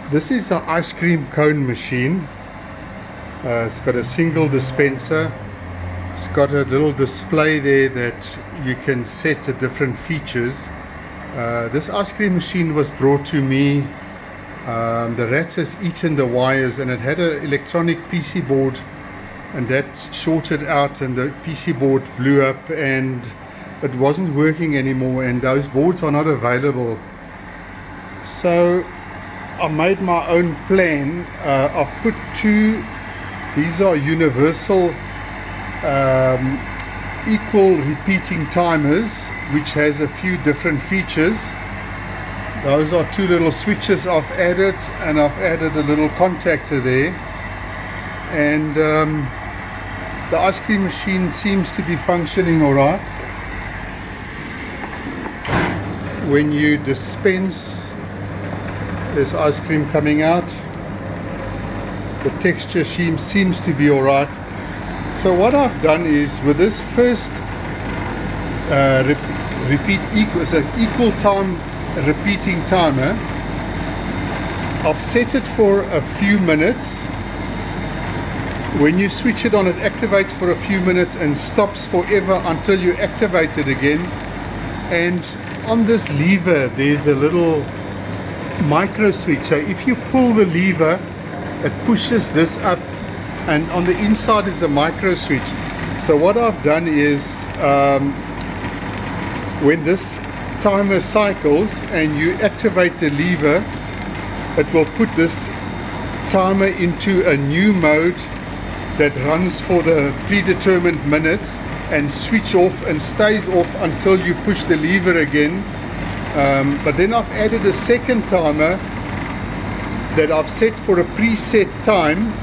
This is an ice cream cone machine. It's got a single dispenser. It's got a little display there that you can set the different features. This ice cream machine was brought to me. The rats has eaten the wires, and it had an electronic PC board, and that shorted out and the PC board blew up and it wasn't working anymore, and those boards are not available. So I made my own plan. I've put two, these are universal equal repeating timers, which has a few different features. Those are two little switches I've added, and I've added a little contactor there, and the ice cream machine seems to be functioning all right. When you dispense, there's ice cream coming out. The texture seems to be all right. So what I've done is, with this first equal time repeating timer, I've set it for a few minutes. When you switch it on, it activates for a few minutes and stops forever until you activate it again. And on this lever there's a little micro switch, so if you pull the lever it pushes this up, and on the inside is a micro switch. So what I've done is, when this timer cycles and you activate the lever, it will put this timer into a new mode that runs for the predetermined minutes and switch off and stays off until you push the lever again. But then I've added a second timer that I've set for a preset time,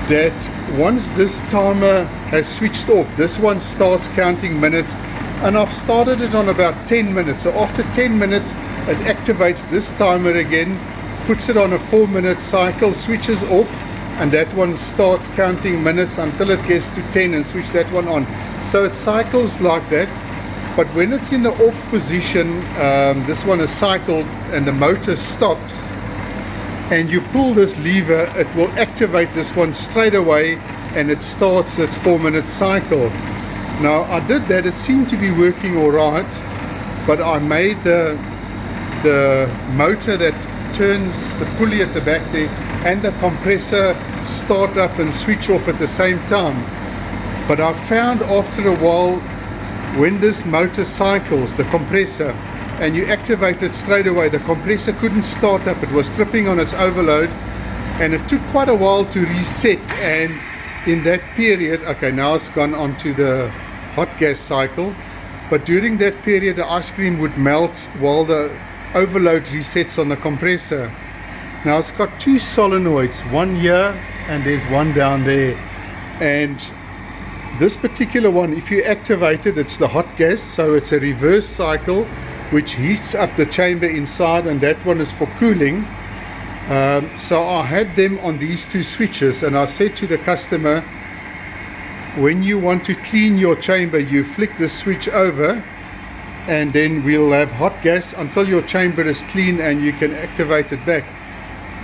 that once this timer has switched off, this one starts counting minutes, and I've started it on about 10 minutes. So after 10 minutes it activates this timer again, puts it on a 4-minute cycle, switches off, and that one starts counting minutes until it gets to 10 and switch that one on. So it cycles like that. But when it's in the off position, this one is cycled and the motor stops, and you pull this lever, it will activate this one straight away and it starts its 4-minute cycle. Now I did that, it seemed to be working all right, but I made the motor that turns the pulley at the back there and the compressor start up and switch off at the same time. But I found after a while, when this motor cycles, the compressor, and you activate it straight away, the compressor couldn't start up. It was tripping on its overload, and it took quite a while to reset. And in that period, okay, now it's gone on to the hot gas cycle, but during that period the ice cream would melt while the overload resets on the compressor. Now it's got two solenoids, one here and there's one down there, and this particular one, if you activate it, it's the hot gas, so it's a reverse cycle which heats up the chamber inside, and that one is for cooling. So I had them on these two switches, and I said to the customer, when you want to clean your chamber, you flick the switch over and then we'll have hot gas until your chamber is clean and you can activate it back.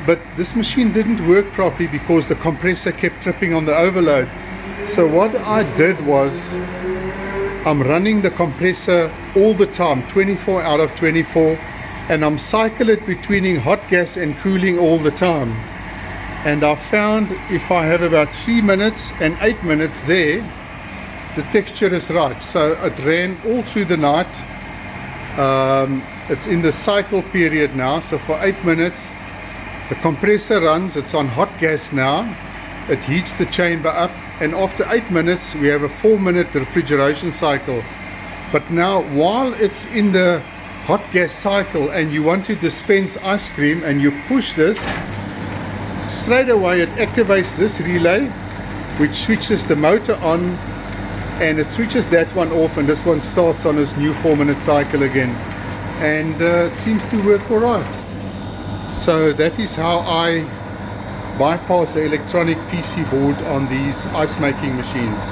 But this machine didn't work properly because the compressor kept tripping on the overload. So what I did was, I'm running the compressor all the time, 24 out of 24, and I'm cycling it between hot gas and cooling all the time. And I found if I have about 3 minutes and 8 minutes there, the texture is right. So it ran all through the night. It's in the cycle period now, so for 8 minutes the compressor runs, it's on hot gas now, it heats the chamber up, and after 8 minutes we have a 4-minute refrigeration cycle. But now while it's in the hot gas cycle and you want to dispense ice cream and you push this, straight away it activates this relay which switches the motor on, and it switches that one off, and this one starts on its new 4-minute cycle again, and it seems to work all right. So that is how I bypass the electronic PC board on these ice making machines.